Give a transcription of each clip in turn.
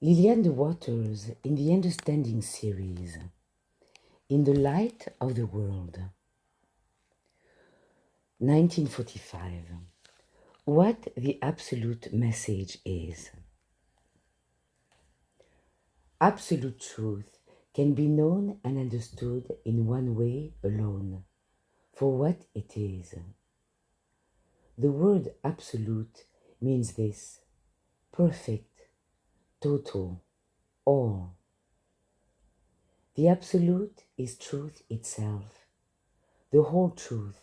Lillian the Waters in the Understanding series, In the Light of the World, 1945. What the absolute message is. Absolute truth can be known and understood in one way alone, for what it is. The word absolute means this: perfect, total, all. The absolute is truth itself, the whole truth,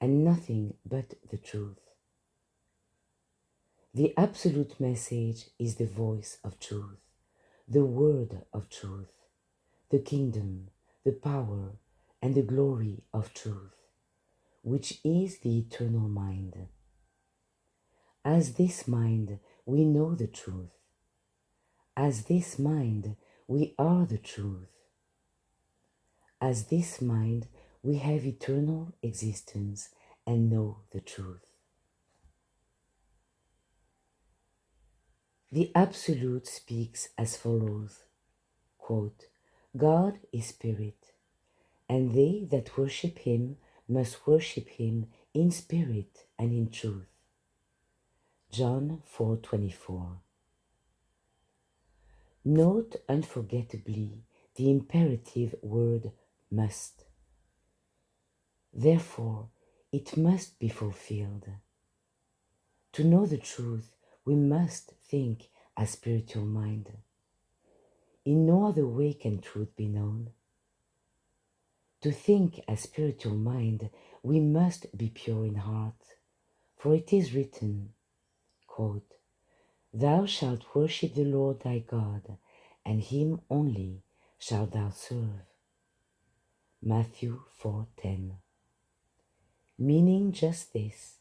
and nothing but the truth. The absolute message is the voice of truth, the word of truth, the kingdom, the power, and the glory of truth, which is the eternal mind. As this mind, we know the truth. As this mind, we are the truth. As this mind, we have eternal existence and know the truth. The Absolute speaks as follows, quote, God is spirit, and they that worship him must worship him in spirit and in truth. John 4:24. Note unforgettably the imperative word must. Therefore, it must be fulfilled. To know the truth, we must think as spiritual mind. In no other way can truth be known. To think as spiritual mind, we must be pure in heart, for it is written, quote, Thou shalt worship the Lord thy God, and him only shalt thou serve. Matthew 4:10. Meaning just this: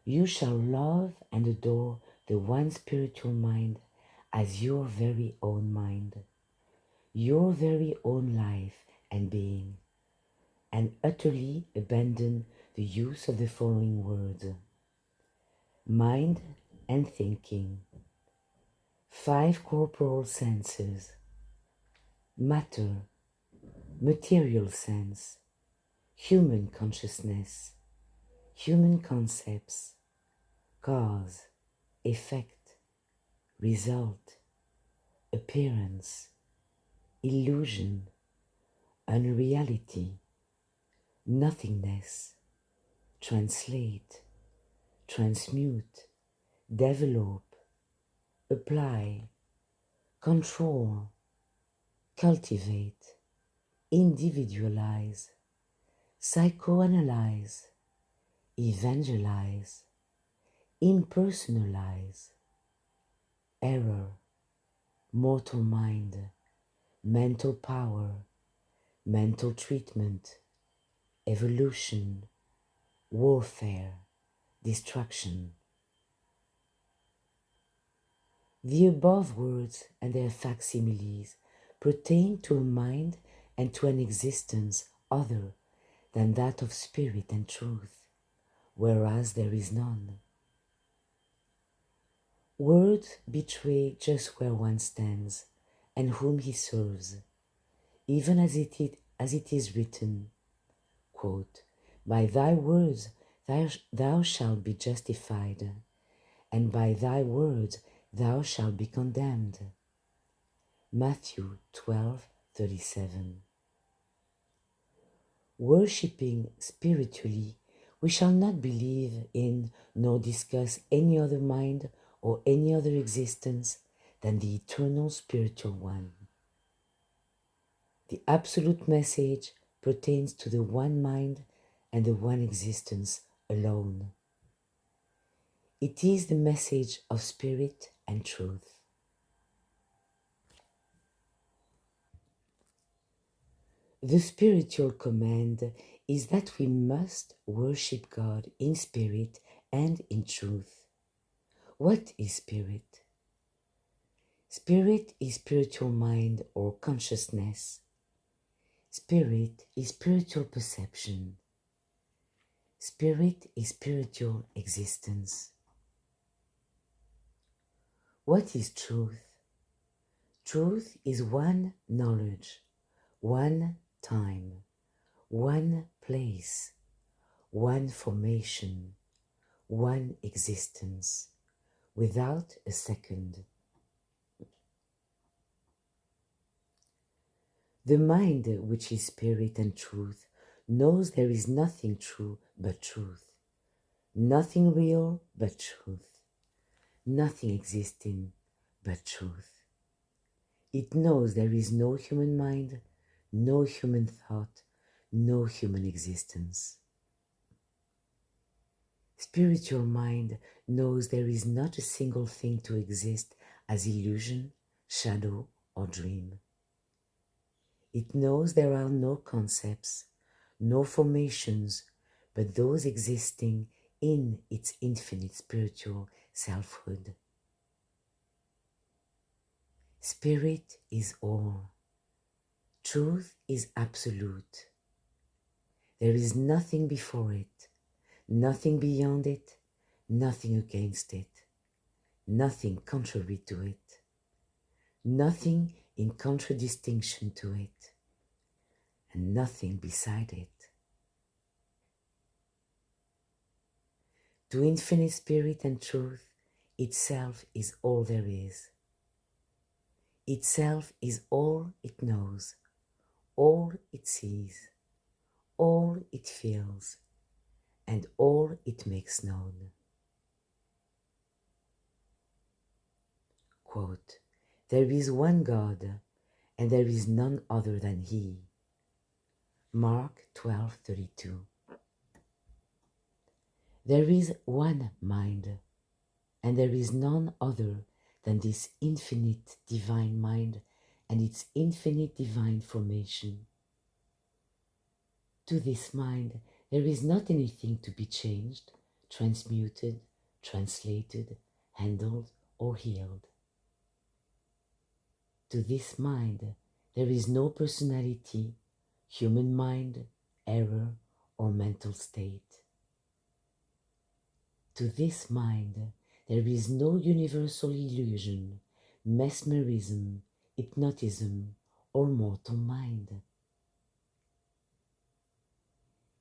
you shall love and adore the one spiritual mind as your very own mind, your very own life and being, and utterly abandon the use of the following words: mind and thinking, 5 corporal senses, matter, material sense, human consciousness, human concepts, cause, effect, result, appearance, illusion, unreality, nothingness, translate, transmute, develop, apply, control, cultivate, individualize, psychoanalyze, evangelize, impersonalize, error, mortal mind, mental power, mental treatment, evolution, warfare, destruction. The above words and their facsimiles pertain to a mind and to an existence other than that of spirit and truth, whereas there is none. Words betray just where one stands and whom he serves, even as it is written, quote, By thy words thou shalt be justified, and by thy words thou shalt be condemned. Matthew 12:37. Worshipping spiritually, we shall not believe in nor discuss any other mind or any other existence than the eternal spiritual one. The absolute message pertains to the one mind and the one existence alone. It is the message of spirit and truth. The spiritual command is that we must worship God in spirit and in truth. What is spirit? Spirit is spiritual mind or consciousness. Spirit is spiritual perception. Spirit is spiritual existence. What is truth? Truth is one knowledge, one time, one place, one formation, one existence, without a second. The mind, which is spirit and truth, knows there is nothing true but truth, nothing real but truth, nothing existing but truth. It knows there is no human mind, no human thought, no human existence. Spiritual mind knows there is not a single thing to exist as illusion, shadow, or dream. It knows there are no concepts, no formations, but those existing in its infinite spiritual selfhood. Spirit is all. Truth is absolute. There is nothing before it, nothing beyond it, nothing against it, nothing contrary to it, nothing in contradistinction to it, and nothing beside it. To infinite spirit and truth, itself is all there is. Itself is all it knows, all it sees, all it feels, and all it makes known. Quote, "There is one God, and there is none other than He." Mark 12:32. There is one mind, and there is none other than this infinite divine mind and its infinite divine formation. To this mind, there is not anything to be changed, transmuted, translated, handled, or healed. To this mind, there is no personality, human mind, error, or mental state. To this mind, there is no universal illusion, mesmerism, hypnotism, or mortal mind.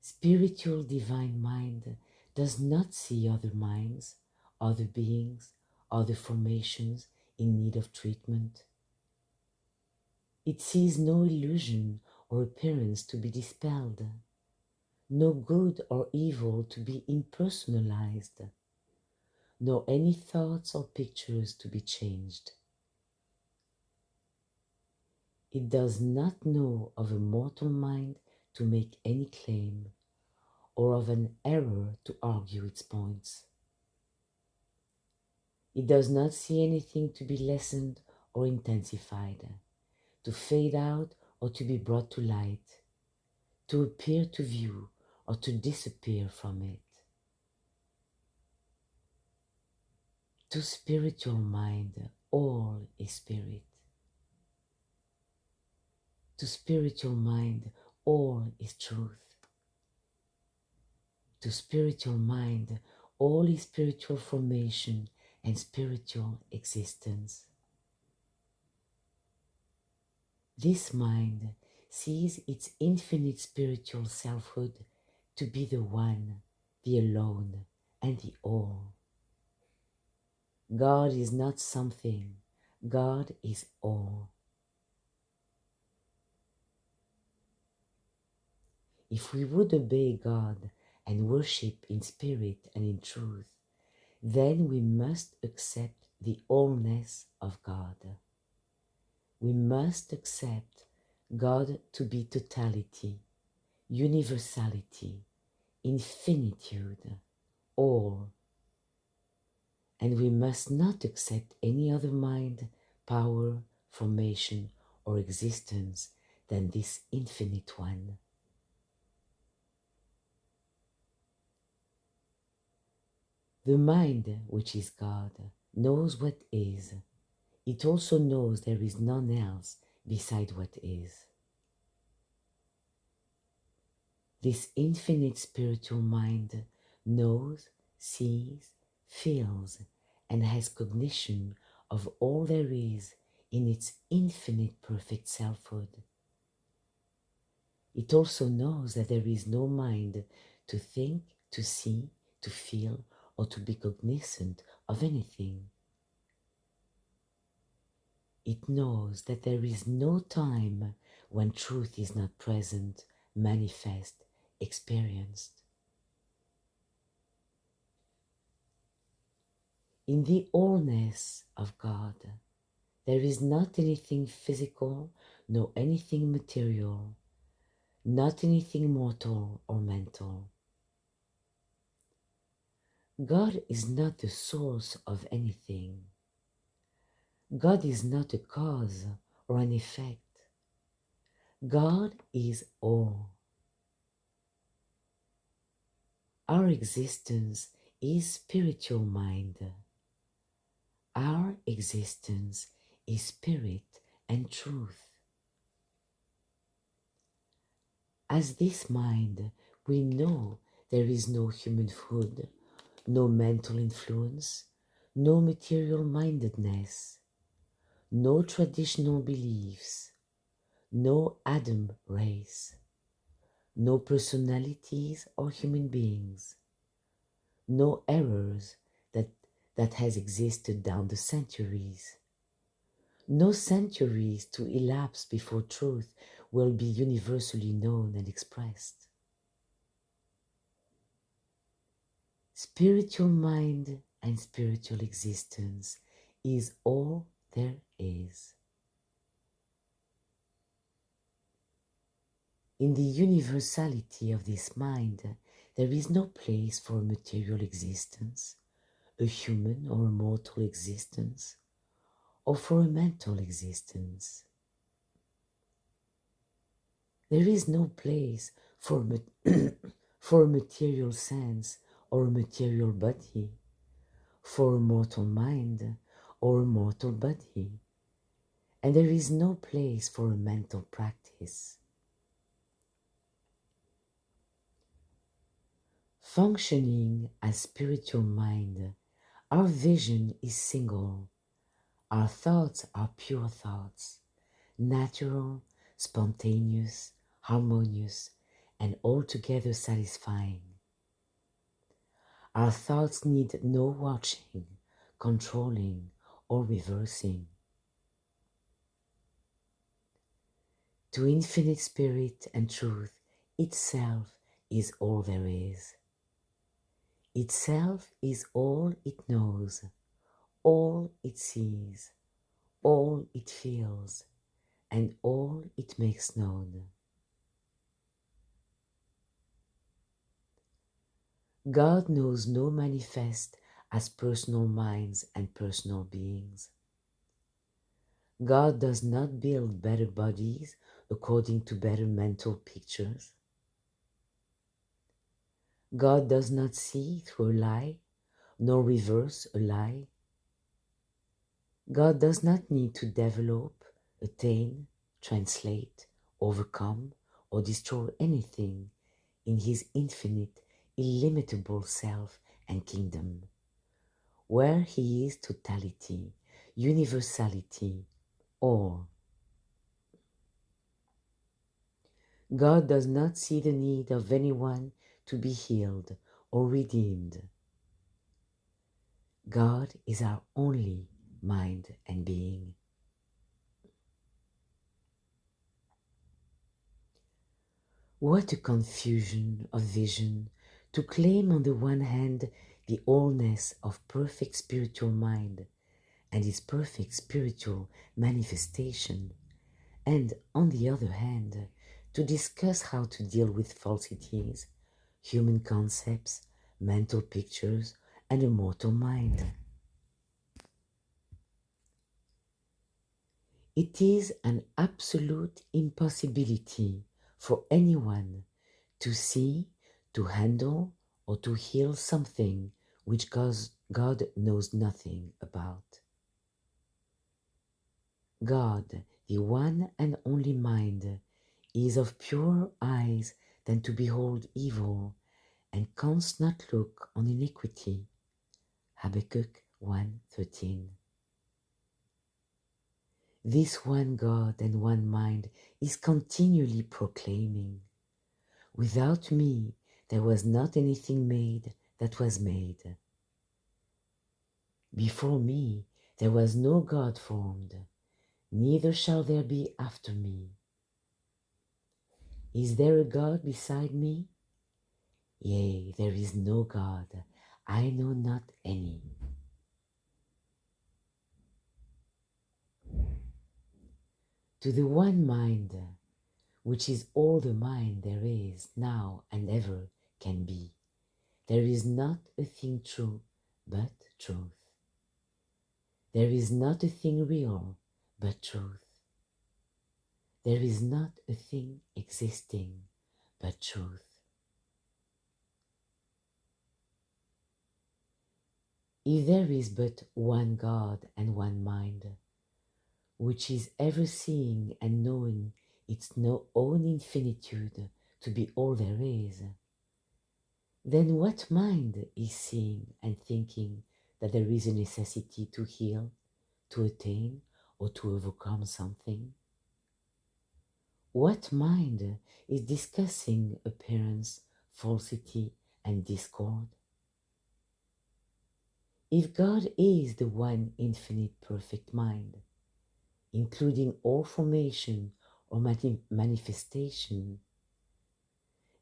Spiritual divine mind does not see other minds, other beings, other formations in need of treatment. It sees no illusion or appearance to be dispelled, no good or evil to be impersonalized, nor any thoughts or pictures to be changed. It does not know of a mortal mind to make any claim, or of an error to argue its points. It does not see anything to be lessened or intensified, to fade out or to be brought to light, to appear to view or to disappear from it. To spiritual mind, all is spirit. To spiritual mind, all is truth. To spiritual mind, all is spiritual formation and spiritual existence. This mind sees its infinite spiritual selfhood to be the one, the alone, and the all. God is not something, God is all. If we would obey God and worship in spirit and in truth, then we must accept the allness of God. We must accept God to be totality, universality, infinitude, all. And we must not accept any other mind, power, formation, or existence than this infinite one. The mind, which is God, knows what is. It also knows there is none else beside what is. This infinite spiritual mind knows, sees, feels, and has cognition of all there is in its infinite perfect selfhood. It also knows that there is no mind to think, to see, to feel, or to be cognizant of anything. It knows that there is no time when truth is not present, manifest, experienced. In the allness of God, there is not anything physical, nor anything material, not anything mortal or mental. God is not the source of anything. God is not a cause or an effect. God is all. Our existence is spiritual mind. Our existence is spirit and truth. As this mind, we know there is no human food, no mental influence, no material mindedness, no traditional beliefs, no Adam race, no personalities or human beings, no errors that has existed down the centuries. No centuries to elapse before truth will be universally known and expressed. Spiritual mind and spiritual existence is all there is. In the universality of this mind, there is no place for a material existence, a human or a mortal existence, or for a mental existence. There is no place for, for a material sense or a material body, for a mortal mind or a mortal body, and there is no place for a mental practice. Functioning as spiritual mind, our vision is single. Our thoughts are pure thoughts, natural, spontaneous, harmonious, and altogether satisfying. Our thoughts need no watching, controlling, or reversing. To infinite spirit and truth, itself is all there is. Itself is all it knows, all it sees, all it feels, and all it makes known. God knows no manifest as personal minds and personal beings. God does not build better bodies according to better mental pictures. God does not see through a lie, nor reverse a lie. God does not need to develop, attain, translate, overcome, or destroy anything in his infinite, illimitable self and kingdom, where he is totality, universality, all. God does not see the need of anyone to be healed or redeemed. God is our only mind and being. What a confusion of vision to claim on the one hand the allness of perfect spiritual mind and its perfect spiritual manifestation, and on the other hand to discuss how to deal with falsities, human concepts, mental pictures, and a mortal mind. It is an absolute impossibility for anyone to see, to handle, or to heal something which God knows nothing about. God, the one and only mind, is of purer eyes than to behold evil, and canst not look on iniquity. Habakkuk 1:13. This one God and one mind is continually proclaiming, without me there was not anything made that was made. Before me there was no God formed, neither shall there be after me. Is there a God beside me? Yea, there is no God, I know not any. To the one mind, which is all the mind there is now and ever can be, there is not a thing true but truth. There is not a thing real but truth. There is not a thing existing but truth. If there is but one God and one mind, which is ever seeing and knowing its no own infinitude to be all there is, then what mind is seeing and thinking that there is a necessity to heal, to attain, or to overcome something? What mind is discussing appearance, falsity, and discord? If God is the one infinite perfect mind, including all formation or manifestation,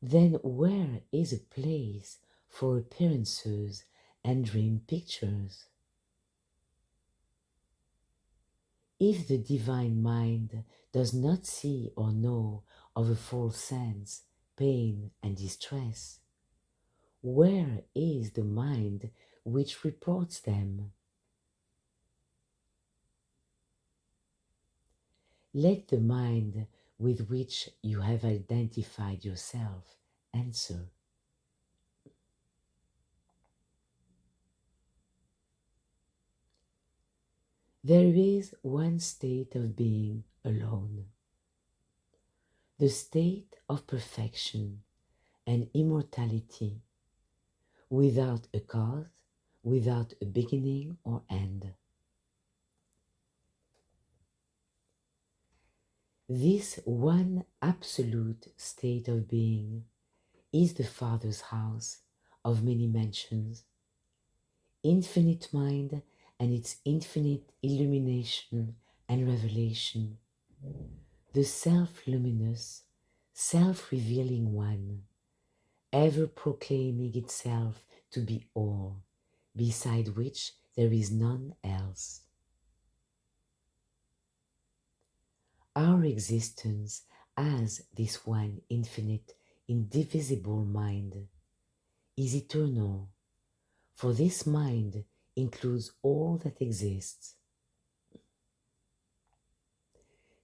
then where is a place for appearances and dream pictures? If the divine mind does not see or know of a false sense, pain and distress, where is the mind which reports them? Let the mind with which you have identified yourself answer. There is one state of being alone, the state of perfection and immortality, without a cause, without a beginning or end. This one absolute state of being is the Father's house of many mansions, infinite mind and its infinite illumination and revelation, the self-luminous, self-revealing one, ever proclaiming itself to be all, beside which there is none else. Our existence as this one infinite, indivisible mind is eternal, for this mind includes all that exists.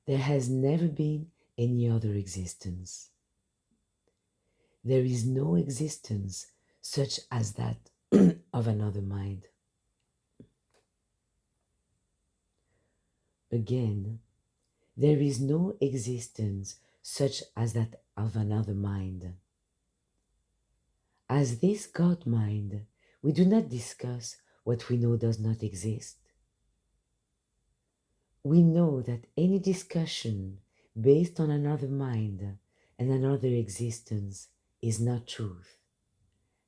There has never been any other existence. There is no existence such as that of another mind. Again, there is no existence such as that of another mind. As this God mind, we do not discuss what we know does not exist. We know that any discussion based on another mind and another existence is not truth.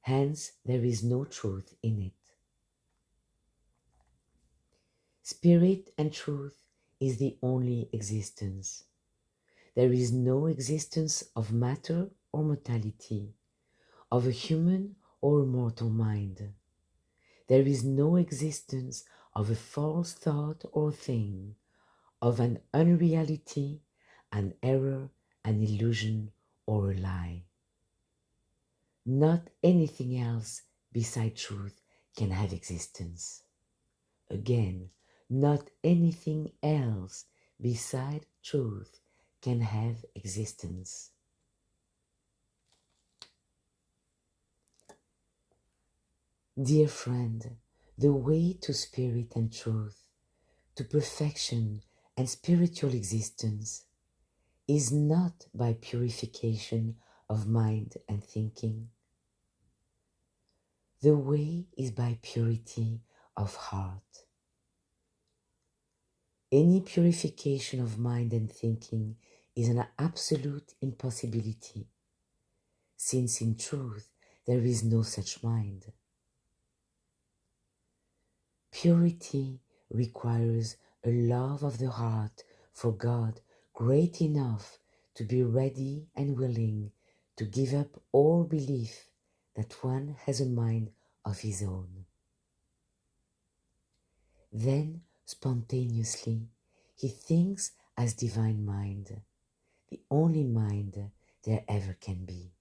Hence, there is no truth in it. Spirit and truth is the only existence. There is no existence of matter or mortality, of a human or a mortal mind. There is no existence of a false thought or thing, of an unreality, an error, an illusion, or a lie. Not anything else beside truth can have existence. Again, not anything else beside truth can have existence. Dear friend, the way to spirit and truth, to perfection and spiritual existence, is not by purification of mind and thinking. The way is by purity of heart. Any purification of mind and thinking is an absolute impossibility, since in truth there is no such mind. Purity requires a love of the heart for God great enough to be ready and willing to give up all belief that one has a mind of his own. Then, spontaneously, he thinks as divine mind, the only mind there ever can be.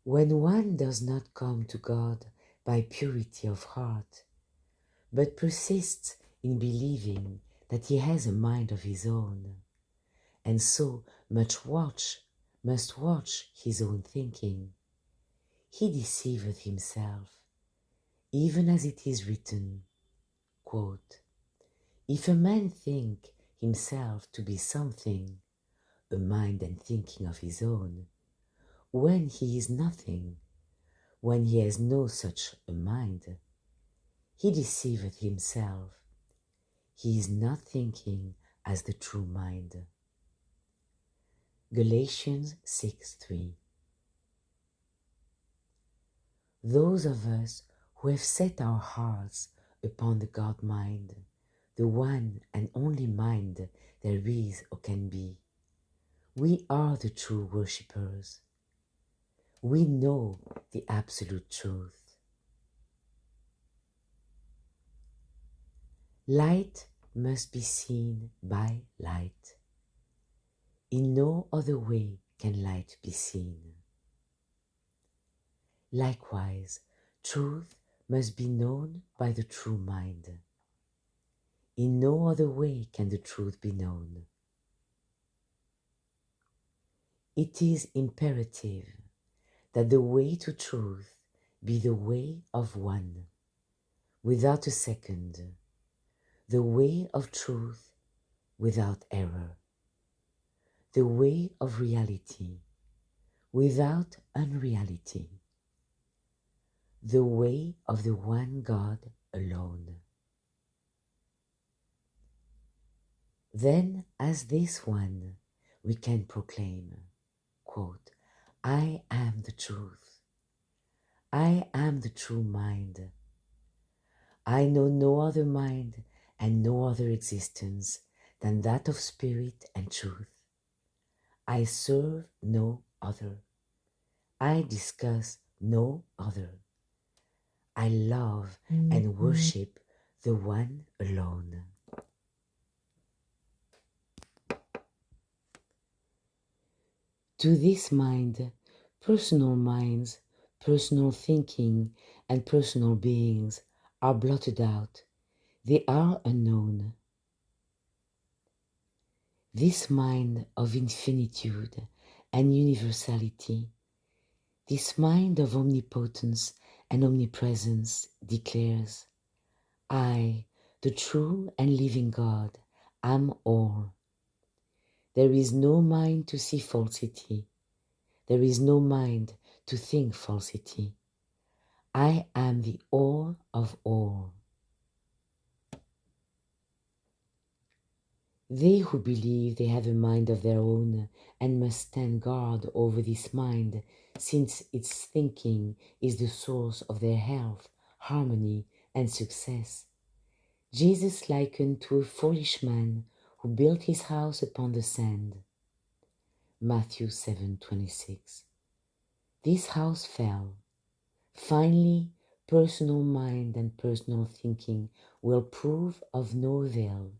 When one does not come to God by purity of heart, but persists in believing that he has a mind of his own, and so must watch his own thinking, he deceiveth himself, even as it is written, quote, if a man think himself to be something, a mind and thinking of his own, when he is nothing, when he has no such a mind, he deceiveth himself. He is not thinking as the true mind. Galatians 6:3. Those of us who have set our hearts upon the God mind, the one and only mind there is or can be, we are the true worshippers. We know the absolute truth. Light must be seen by light. In no other way can light be seen. Likewise, truth must be known by the true mind. In no other way can the truth be known. It is imperative that the way to truth be the way of one, without a second, the way of truth without error, the way of reality without unreality, the way of the one God alone. Then, as this one, we can proclaim, quote, I am the truth. I am the true mind. I know no other mind and no other existence than that of spirit and truth. I serve no other. I discuss no other. I love and worship the one alone. To this mind, personal minds, personal thinking, and personal beings are blotted out. They are unknown. This mind of infinitude and universality, this mind of omnipotence and omnipresence declares, I, the true and living God, am all. There is no mind to see falsity. There is no mind to think falsity. I am the all of all. They who believe they have a mind of their own and must stand guard over this mind, since its thinking is the source of their health, harmony, and success, Jesus likened to a foolish man who built his house upon the sand. Matthew 7:26. This house fell. Finally, personal mind and personal thinking will prove of no avail,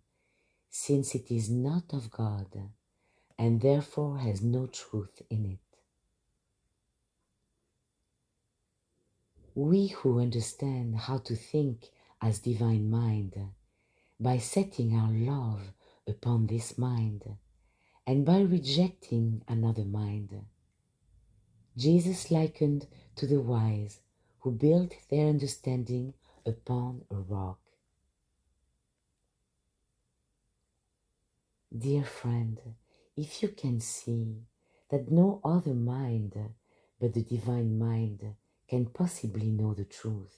since it is not of God, and therefore has no truth in it. We who understand how to think as divine mind, by setting our love upon this mind, and by rejecting another mind, Jesus likened to the wise who built their understanding upon a rock. Dear friend, if you can see that no other mind but the divine mind can possibly know the truth,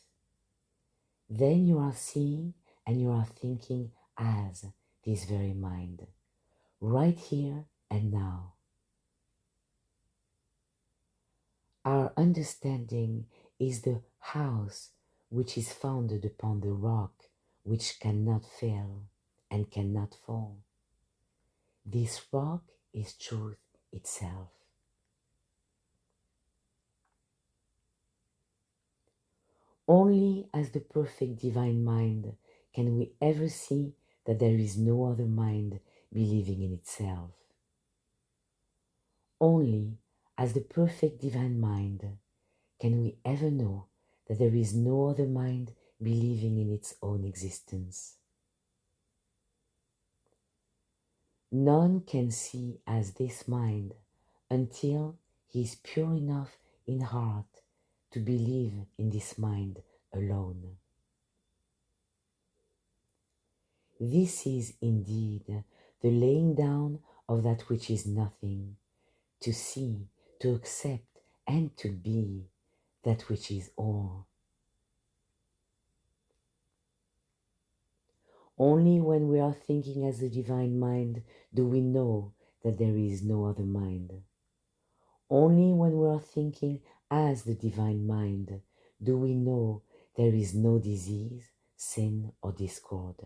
Then you are seeing and you are thinking as this very mind, right here and now. Our understanding is the house which is founded upon the rock which cannot fail and cannot fall. This rock is truth itself. Only as the perfect divine mind can we ever see that there is no other mind believing in itself. Only as the perfect divine mind can we ever know that there is no other mind believing in its own existence. None can see as this mind until he is pure enough in heart to believe in this mind alone. This is indeed the laying down of that which is nothing, to see, to accept, and to be that which is all. Only when we are thinking as the divine mind do we know that there is no other mind. Only when we are thinking as the divine mind do we know there is no disease, sin, or discord.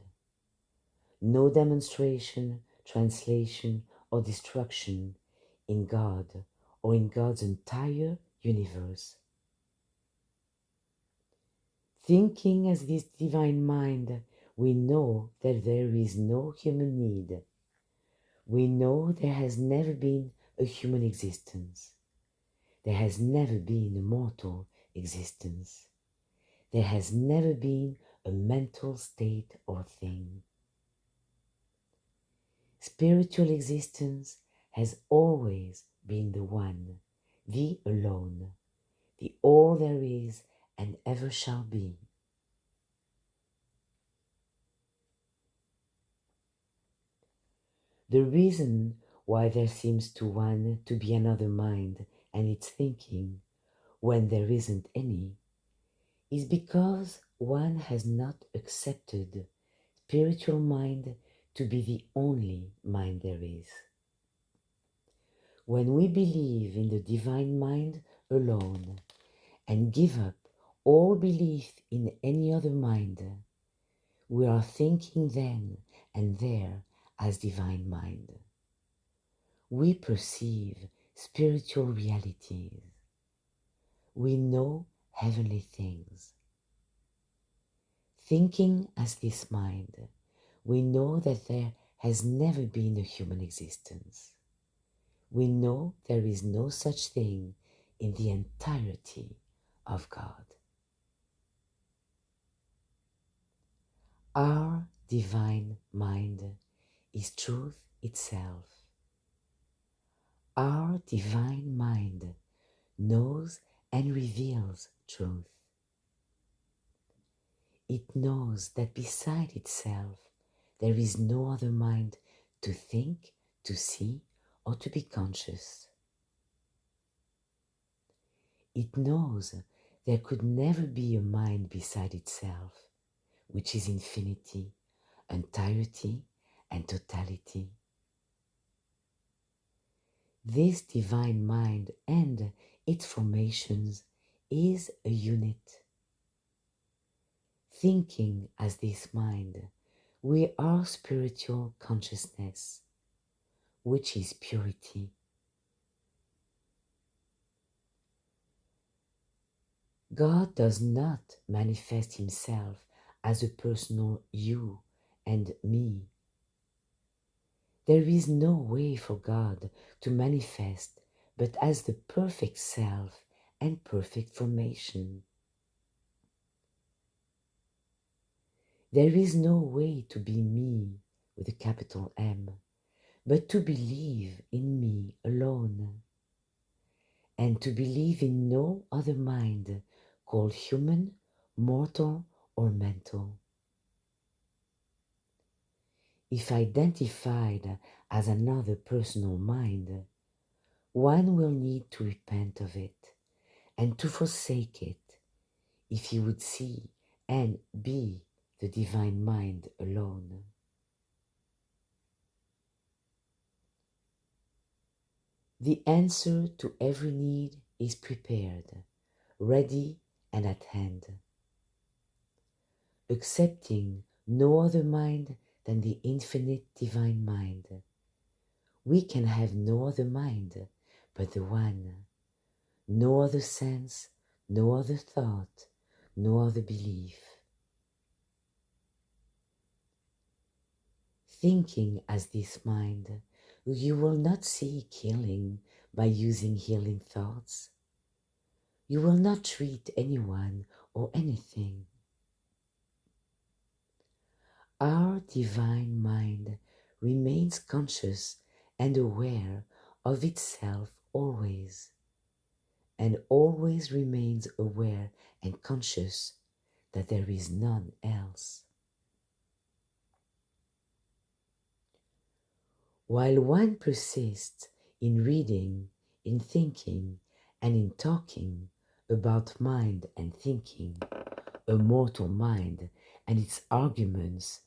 No demonstration, translation, or destruction in God or in God's entire universe. Thinking as this divine mind, we know that there is no human need. We know there has never been a human existence. There has never been a mortal existence. There has never been a mental state or thing. Spiritual existence has always been the one, the alone, the all there is and ever shall be. The reason why there seems to one to be another mind and its thinking when there isn't any is because one has not accepted spiritual mind to be the only mind there is. When we believe in the divine mind alone and give up all belief in any other mind, we are thinking then and there as divine mind. We perceive spiritual realities. We know heavenly things. Thinking as this mind, we know that there has never been a human existence. We know there is no such thing in the entirety of God. Our divine mind is truth itself. Our divine mind knows and reveals truth. It knows that beside itself there is no other mind to think, to see, or to be conscious. It knows there could never be a mind beside itself, which is infinity, entirety, and totality. This divine mind and its formations is a unit. Thinking as this mind, we are spiritual consciousness, which is purity. God does not manifest himself as a personal you and me. There is no way for God to manifest but as the perfect self and perfect formation. There is no way to be me with a capital M, but to believe in me alone, and to believe in no other mind called human, mortal, or mental. If identified as another personal mind, one will need to repent of it and to forsake it if he would see and be the divine mind alone. The answer to every need is prepared, ready and at hand. Accepting no other mind than the infinite divine mind, we can have no other mind but the one, no other sense, no other thought, no other belief. Thinking as this mind, you will not seek healing by using healing thoughts. You will not treat anyone or anything. Our divine mind remains conscious and aware of itself always, and always remains aware and conscious that there is none else. While one persists in reading, in thinking, and in talking about mind and thinking, a mortal mind and its arguments,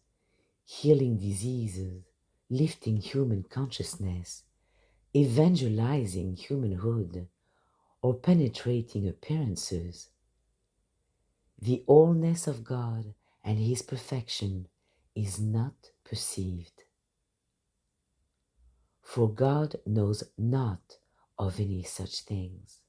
healing diseases, lifting human consciousness, evangelizing humanhood, or penetrating appearances, the allness of God and His perfection is not perceived. For God knows not of any such things.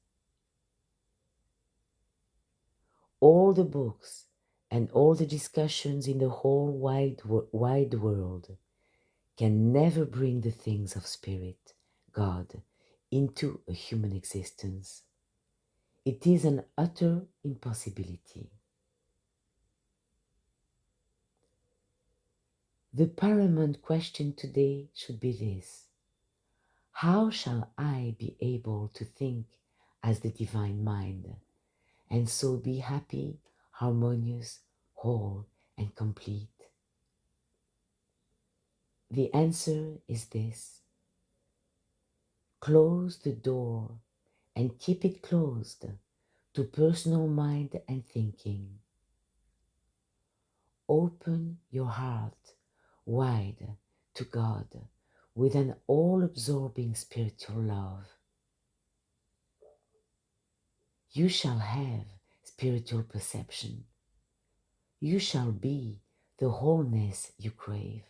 All the books and all the discussions in the whole wide world can never bring the things of spirit, God, into a human existence. It is an utter impossibility. The paramount question today should be this: how shall I be able to think as the divine mind, and so be happy, harmonious, whole, and complete? The answer is this: close the door and keep it closed to personal mind and thinking. Open your heart wide to God with an all-absorbing spiritual love. You shall have spiritual perception. You shall be the wholeness you crave.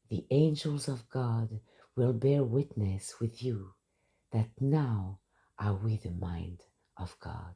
The angels of God will bear witness with you that now are we the mind of God.